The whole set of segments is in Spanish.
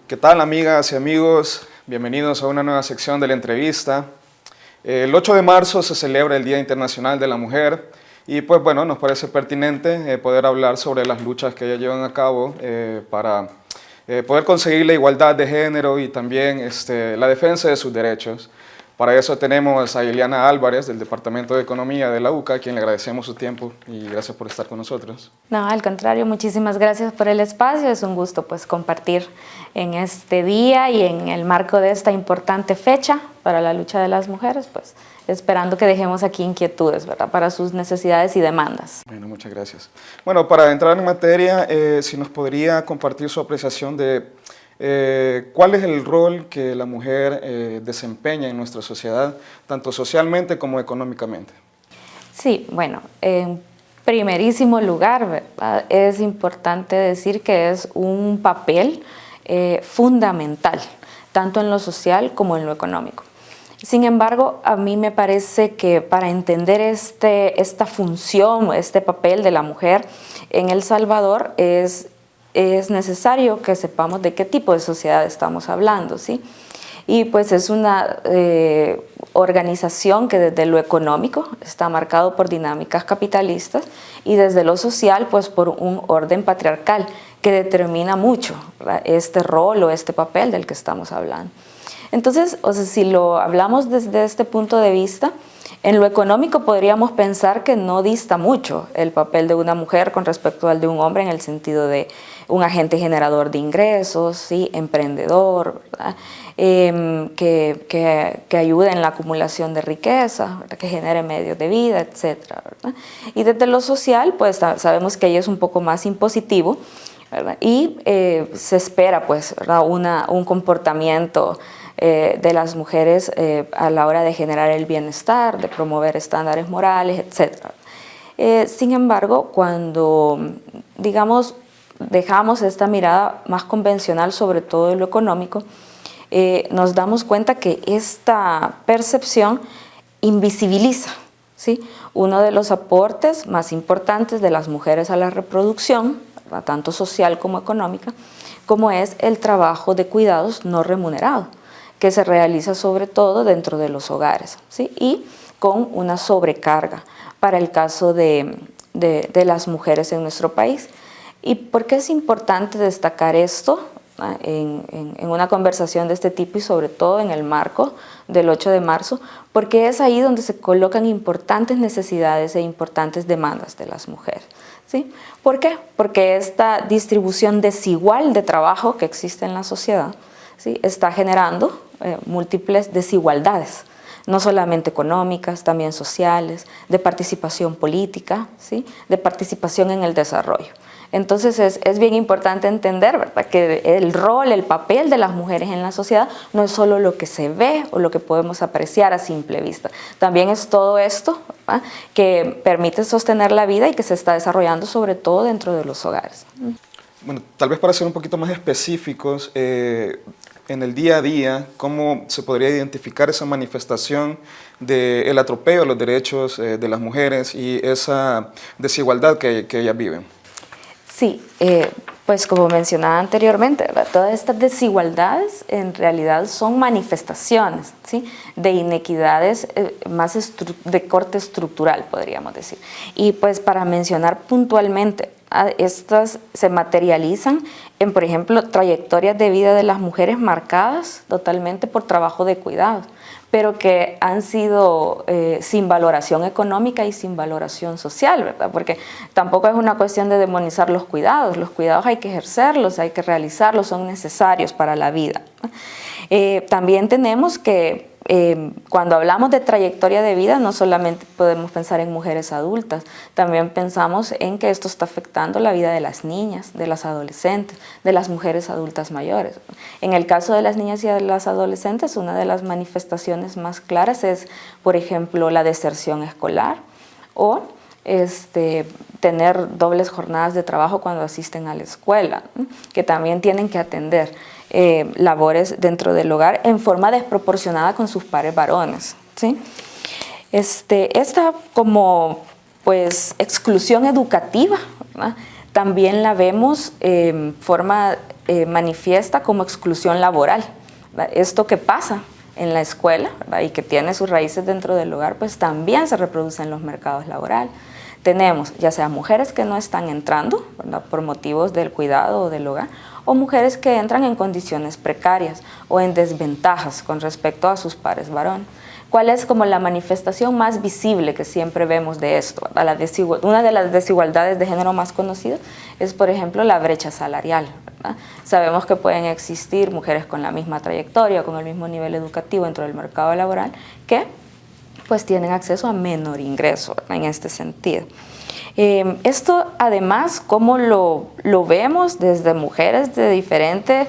¿Qué tal, amigas y amigos? Bienvenidos a una nueva sección de la entrevista. El 8 de marzo se celebra el Día Internacional de la Mujer y pues bueno, nos parece pertinente poder hablar sobre las luchas que ellas llevan a cabo para poder conseguir la igualdad de género y también la defensa de sus derechos. Para eso tenemos a Ileana Álvarez del Departamento de Economía de la UCA, a quien le agradecemos su tiempo y gracias por estar con nosotros. No, al contrario, muchísimas gracias por el espacio. Es un gusto pues compartir en este día y en el marco de esta importante fecha para la lucha de las mujeres, pues esperando que dejemos aquí inquietudes, ¿verdad?, para sus necesidades y demandas. Bueno, muchas gracias. Bueno, para entrar en materia, si nos podría compartir su apreciación de ¿cuál es el rol que la mujer desempeña en nuestra sociedad, tanto socialmente como económicamente? Sí, bueno, en primerísimo lugar, ¿verdad?, es importante decir que es un papel fundamental, tanto en lo social como en lo económico. Sin embargo, a mí me parece que para entender esta función, este papel de la mujer en El Salvador es necesario que sepamos de qué tipo de sociedad estamos hablando, ¿sí? Y pues es una organización que desde lo económico está marcado por dinámicas capitalistas y desde lo social pues por un orden patriarcal que determina mucho, ¿verdad?, este rol o este papel del que estamos hablando. Entonces, o sea, si lo hablamos desde este punto de vista, en lo económico podríamos pensar que no dista mucho el papel de una mujer con respecto al de un hombre en el sentido de un agente generador de ingresos, ¿sí?, emprendedor, ¿verdad?, que ayude en la acumulación de riqueza, ¿verdad?, que genere medios de vida, etcétera, ¿verdad? Y desde lo social, pues sabemos que ahí es un poco más impositivo, ¿verdad?, y se espera pues, ¿verdad?, un comportamiento de las mujeres a la hora de generar el bienestar, de promover estándares morales, etc. Sin embargo, cuando, digamos, dejamos esta mirada más convencional sobre todo en lo económico, nos damos cuenta que esta percepción invisibiliza, ¿sí?, uno de los aportes más importantes de las mujeres a la reproducción, ¿verdad?, tanto social como económica, como es el trabajo de cuidados no remunerado, que se realiza sobre todo dentro de los hogares, ¿sí?, y con una sobrecarga para el caso de las mujeres en nuestro país. ¿Y por qué es importante destacar esto en una conversación de este tipo y sobre todo en el marco del 8 de marzo? Porque es ahí donde se colocan importantes necesidades e importantes demandas de las mujeres, ¿sí? ¿Por qué? Porque esta distribución desigual de trabajo que existe en la sociedad, ¿sí?, está generando múltiples desigualdades, no solamente económicas, también sociales, de participación política, ¿sí?, de participación en el desarrollo. Entonces es bien importante entender, ¿verdad?, que el rol, el papel de las mujeres en la sociedad no es solo lo que se ve o lo que podemos apreciar a simple vista, también es todo esto, ¿verdad?, que permite sostener la vida y que se está desarrollando sobre todo dentro de los hogares. Bueno, tal vez para ser un poquito más específicos, en el día a día, ¿cómo se podría identificar esa manifestación del atropello a los derechos de las mujeres y esa desigualdad que ellas viven? Sí, pues como mencionaba anteriormente, ¿verdad?, todas estas desigualdades en realidad son manifestaciones, ¿sí?, de inequidades más de corte estructural, podríamos decir. Y pues para mencionar puntualmente, estas se materializan en, por ejemplo, trayectorias de vida de las mujeres marcadas totalmente por trabajo de cuidados, pero que han sido sin valoración económica y sin valoración social, ¿verdad? Porque tampoco es una cuestión de demonizar los cuidados hay que ejercerlos, hay que realizarlos, son necesarios para la vida. También tenemos que cuando hablamos de trayectoria de vida, no solamente podemos pensar en mujeres adultas, también pensamos en que esto está afectando la vida de las niñas, de las adolescentes, de las mujeres adultas mayores. En el caso de las niñas y de las adolescentes, una de las manifestaciones más claras es, por ejemplo, la deserción escolar o tener dobles jornadas de trabajo cuando asisten a la escuela, ¿no?, que también tienen que atender labores dentro del hogar en forma desproporcionada con sus pares varones, ¿sí? Esta como pues exclusión educativa, ¿verdad?, también la vemos forma manifiesta como exclusión laboral, ¿verdad? Esto que pasa en la escuela, ¿verdad? Y que tiene sus raíces dentro del hogar, pues también se reproduce en los mercados laborales. Tenemos ya sea mujeres que no están entrando, ¿verdad? Por motivos del cuidado o del hogar, o mujeres que entran en condiciones precarias o en desventajas con respecto a sus pares varones. ¿Cuál es como la manifestación más visible que siempre vemos de esto? Una de las desigualdades de género más conocidas es, por ejemplo, la brecha salarial, ¿verdad? Sabemos que pueden existir mujeres con la misma trayectoria, con el mismo nivel educativo dentro del mercado laboral, que pues tienen acceso a menor ingreso, ¿verdad? En este sentido. Esto además, ¿cómo lo vemos desde mujeres de diferente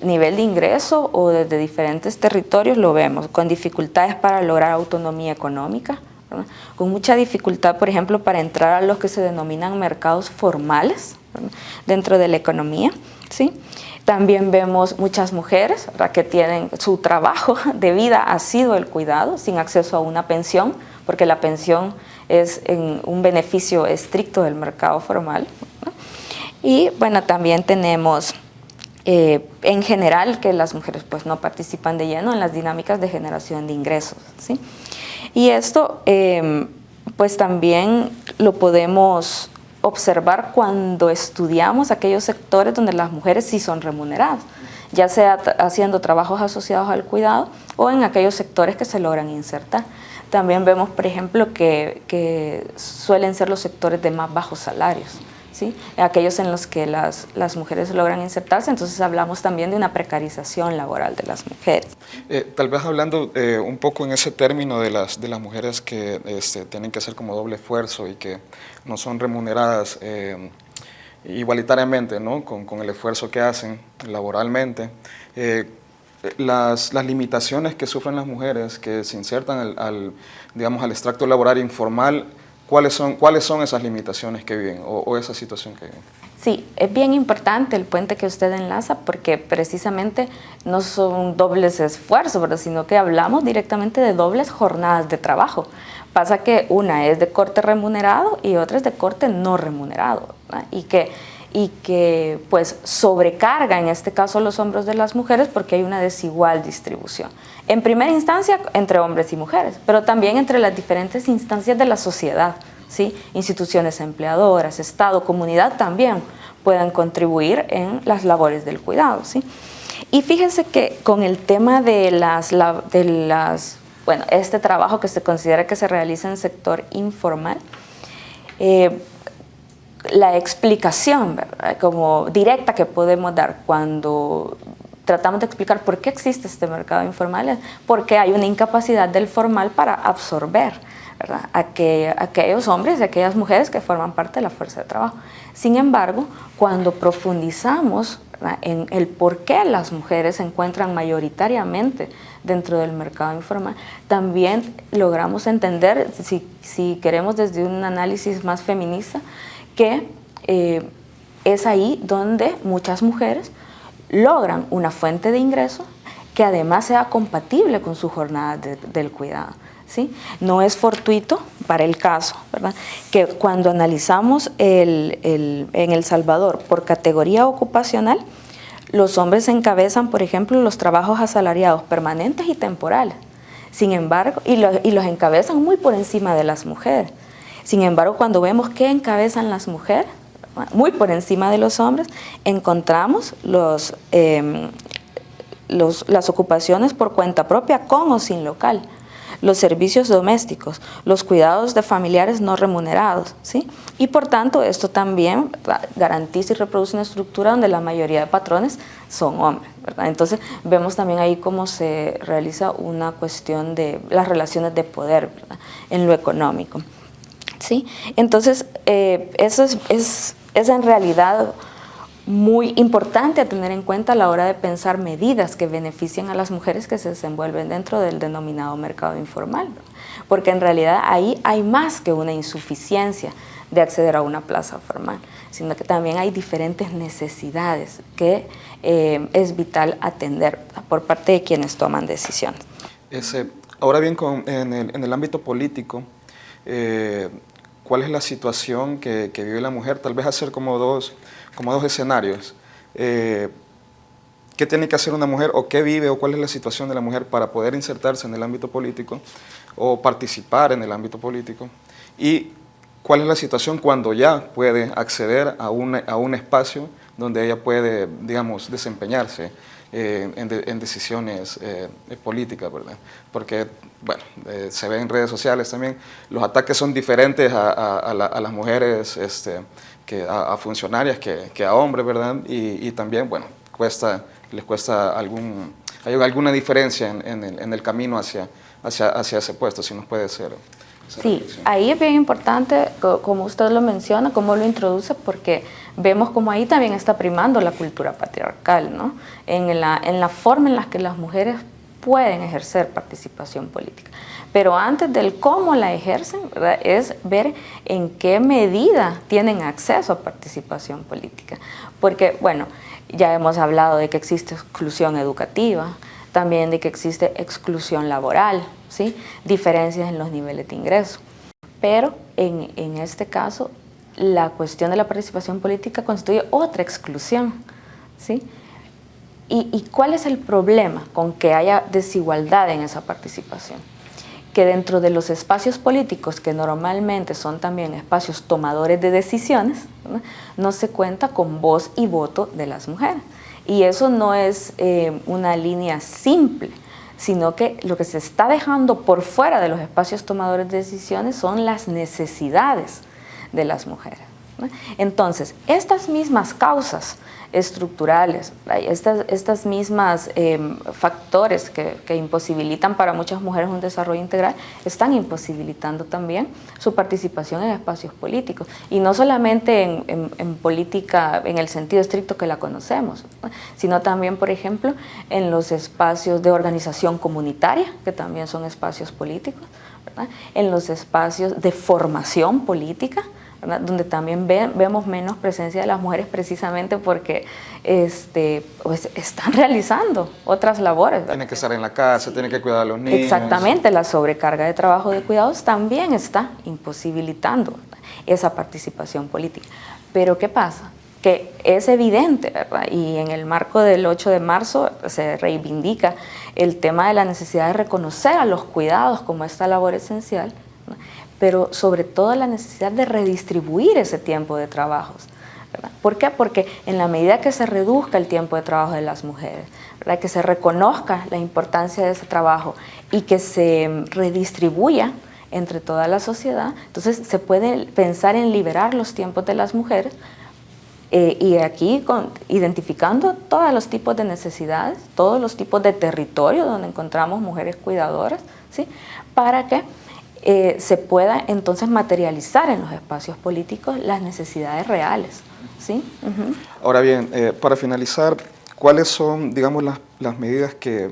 nivel de ingreso o desde diferentes territorios? Lo vemos con dificultades para lograr autonomía económica, ¿verdad? Con mucha dificultad, por ejemplo, para entrar a los que se denominan mercados formales, ¿verdad? Dentro de la economía, ¿sí? También vemos muchas mujeres, ¿verdad? Que tienen su trabajo de vida ha sido el cuidado, sin acceso a una pensión, porque la pensión es un beneficio estricto del mercado formal, ¿no? Y bueno, también tenemos en general que las mujeres pues no participan de lleno en las dinámicas de generación de ingresos, ¿sí? Y esto pues también lo podemos observar cuando estudiamos aquellos sectores donde las mujeres sí son remuneradas, ya sea haciendo trabajos asociados al cuidado o en aquellos sectores que se logran insertar. También vemos, por ejemplo, que suelen ser los sectores de más bajos salarios, ¿sí? Aquellos en los que las mujeres logran insertarse, entonces hablamos también de una precarización laboral de las mujeres. Tal vez hablando un poco en ese término de las mujeres que tienen que hacer como doble esfuerzo y que no son remuneradas igualitariamente, ¿no? con el esfuerzo que hacen laboralmente. Las limitaciones que sufren las mujeres que se insertan digamos, al extracto laboral informal, ¿cuáles son esas limitaciones que viven o esa situación que viven? Sí, es bien importante el puente que usted enlaza porque precisamente no son dobles esfuerzos, ¿verdad? Sino que hablamos directamente de dobles jornadas de trabajo. Pasa que una es de corte remunerado y otra es de corte no remunerado, ¿verdad? Y que pues sobrecarga en este caso los hombros de las mujeres porque hay una desigual distribución. En primera instancia entre hombres y mujeres, pero también entre las diferentes instancias de la sociedad, ¿sí? Instituciones empleadoras, Estado, comunidad también puedan contribuir en las labores del cuidado, ¿sí? Y fíjense que con el tema de bueno, este trabajo que se considera que se realiza en el sector informal, la explicación, ¿verdad? Como directa que podemos dar cuando tratamos de explicar por qué existe este mercado informal es porque hay una incapacidad del formal para absorber, ¿verdad? Aquellos hombres y aquellas mujeres que forman parte de la fuerza de trabajo. Sin embargo, cuando profundizamos, ¿verdad?, en el por qué las mujeres se encuentran mayoritariamente dentro del mercado informal, también logramos entender, si queremos desde un análisis más feminista, que es ahí donde muchas mujeres logran una fuente de ingreso que además sea compatible con su jornada del cuidado, ¿sí? No es fortuito para el caso, ¿verdad?, que cuando analizamos en El Salvador por categoría ocupacional, los hombres encabezan, por ejemplo, los trabajos asalariados permanentes y temporales. Sin embargo, y los encabezan muy por encima de las mujeres. Sin embargo, cuando vemos qué encabezan las mujeres, muy por encima de los hombres, encontramos las ocupaciones por cuenta propia con o sin local, los servicios domésticos, los cuidados de familiares no remunerados, ¿sí? Y por tanto esto también garantiza y reproduce una estructura donde la mayoría de patrones son hombres, ¿verdad? Entonces vemos también ahí cómo se realiza una cuestión de las relaciones de poder, ¿verdad?, en lo económico, ¿sí? Entonces eso es en realidad muy importante a tener en cuenta a la hora de pensar medidas que beneficien a las mujeres que se desenvuelven dentro del denominado mercado informal, ¿no? Porque en realidad ahí hay más que una insuficiencia de acceder a una plaza formal, sino que también hay diferentes necesidades que es vital atender, ¿verdad?, por parte de quienes toman decisiones. Ahora bien, en el ámbito político, cuál es la situación que vive la mujer, tal vez hacer como dos escenarios. ¿Qué tiene que hacer una mujer o qué vive o cuál es la situación de la mujer para poder insertarse en el ámbito político o participar en el ámbito político? Y cuál es la situación cuando ya puede acceder a un espacio donde ella puede, digamos, desempeñarse en decisiones políticas, ¿verdad? Porque, bueno, se ve en redes sociales también, los ataques son diferentes a las mujeres, a funcionarias que a hombres, ¿verdad? Y también, bueno, les cuesta hay alguna diferencia en el camino hacia ese puesto, si nos puede ser. Sí, ahí es bien importante, como usted lo menciona, cómo lo introduce, porque vemos como ahí también está primando la cultura patriarcal, ¿no? En la forma en la que las mujeres pueden ejercer participación política. Pero antes del cómo la ejercen, ¿verdad?, es ver en qué medida tienen acceso a participación política. Porque, bueno, ya hemos hablado de que existe exclusión educativa, también de que existe exclusión laboral, ¿sí?, diferencias en los niveles de ingreso. Pero en este caso, la cuestión de la participación política constituye otra exclusión, ¿sí? ¿Y cuál es el problema con que haya desigualdad en esa participación? Que dentro de los espacios políticos, que normalmente son también espacios tomadores de decisiones, ¿verdad?, no se cuenta con voz y voto de las mujeres. Y eso no es una línea simple, sino que lo que se está dejando por fuera de los espacios tomadores de decisiones son las necesidades de las mujeres, ¿no? Entonces, estas mismas causas estructurales, estas mismas factores que imposibilitan para muchas mujeres un desarrollo integral, están imposibilitando también su participación en espacios políticos, y no solamente en política en el sentido estricto que la conocemos, ¿no?, sino también, por ejemplo, en los espacios de organización comunitaria, que también son espacios políticos, ¿verdad?, en los espacios de formación política, ¿verdad?, donde también vemos menos presencia de las mujeres, precisamente porque pues están realizando otras labores, ¿verdad? Tienen que estar en la casa, tienen que cuidar a los niños. Exactamente, la sobrecarga de trabajo de cuidados también está imposibilitando, ¿verdad?, esa participación política. Pero ¿qué pasa? Que es evidente, ¿verdad?, y en el marco del 8 de marzo se reivindica el tema de la necesidad de reconocer a los cuidados como esta labor esencial, ¿no?, pero sobre todo la necesidad de redistribuir ese tiempo de trabajos, ¿verdad? ¿Por qué? Porque en la medida que se reduzca el tiempo de trabajo de las mujeres, ¿verdad?, que se reconozca la importancia de ese trabajo y que se redistribuya entre toda la sociedad, entonces se puede pensar en liberar los tiempos de las mujeres, y aquí identificando todos los tipos de necesidades, todos los tipos de territorio donde encontramos mujeres cuidadoras, ¿sí?, para que se pueda entonces materializar en los espacios políticos las necesidades reales, ¿sí? Uh-huh. Ahora bien, para finalizar, ¿cuáles son, digamos, las medidas que,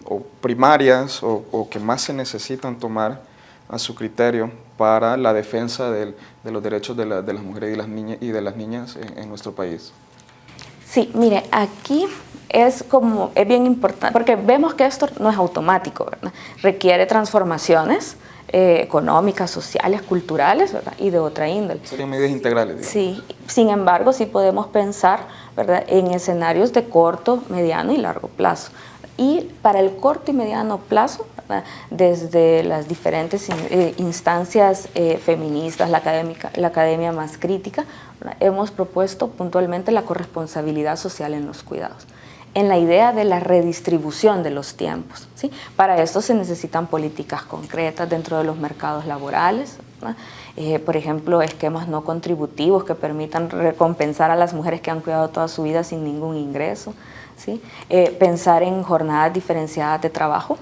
o primarias o que más se necesitan tomar a su criterio para la defensa de los derechos de las mujeres y de las niñas en nuestro país? Sí, mire, aquí es bien importante, porque vemos que esto no es automático, ¿verdad? Requiere transformaciones económicas, sociales, culturales, ¿verdad?, y de otra índole. Serían medidas integrales, digamos. Sí, sin embargo, sí podemos pensar, ¿verdad?, en escenarios de corto, mediano y largo plazo. Y para el corto y mediano plazo, ¿verdad?, desde las diferentes instancias feministas, la academia más crítica, ¿verdad?, hemos propuesto puntualmente la corresponsabilidad social en los cuidados, en la idea de la redistribución de los tiempos, ¿sí? Para esto se necesitan políticas concretas dentro de los mercados laborales, ¿verdad? Por ejemplo, esquemas no contributivos que permitan recompensar a las mujeres que han cuidado toda su vida sin ningún ingreso, ¿sí? Pensar en jornadas diferenciadas de trabajo,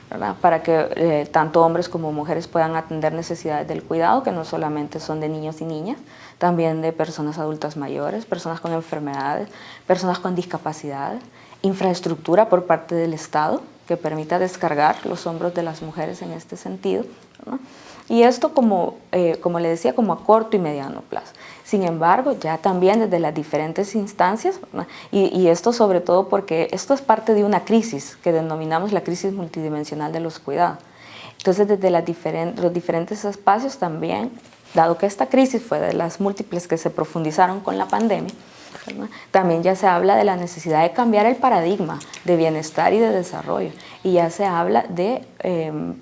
¿verdad?, para que tanto hombres como mujeres puedan atender necesidades del cuidado, que no solamente son de niños y niñas, también de personas adultas mayores, personas con enfermedades, personas con discapacidades, infraestructura por parte del Estado que permita descargar los hombros de las mujeres en este sentido, ¿no? Y esto, como le decía, como a corto y mediano plazo. Sin embargo, ya también desde las diferentes instancias, ¿no?, y esto sobre todo porque esto es parte de una crisis que denominamos la crisis multidimensional de los cuidados. Entonces, desde los diferentes espacios también, dado que esta crisis fue de las múltiples que se profundizaron con la pandemia, ¿verdad? También ya se habla de la necesidad de cambiar el paradigma de bienestar y de desarrollo, y ya se habla de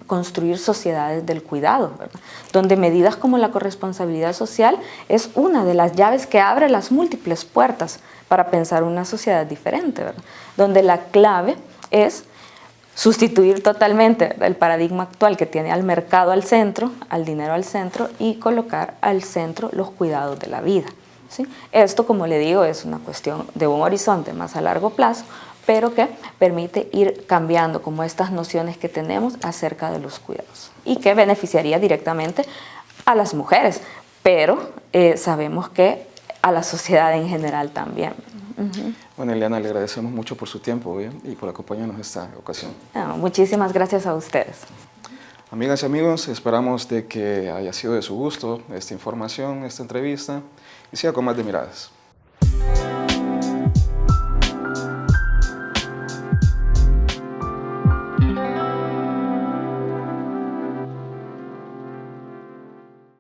construir sociedades del cuidado, ¿verdad? Donde medidas como la corresponsabilidad social es una de las llaves que abre las múltiples puertas para pensar una sociedad diferente, ¿verdad? Donde la clave es sustituir totalmente el paradigma actual que tiene al mercado al centro, al dinero al centro, y colocar al centro los cuidados de la vida, ¿sí? Esto, como le digo, es una cuestión de un horizonte más a largo plazo, pero que permite ir cambiando como estas nociones que tenemos acerca de los cuidados y que beneficiaría directamente a las mujeres, pero sabemos que a la sociedad en general también. Bueno, Eliana, le agradecemos mucho por su tiempo, ¿bien? Y por acompañarnos en esta ocasión. Muchísimas gracias a ustedes. Amigas y amigos, esperamos de que haya sido de su gusto esta información, esta entrevista, y siga con más de Miradas.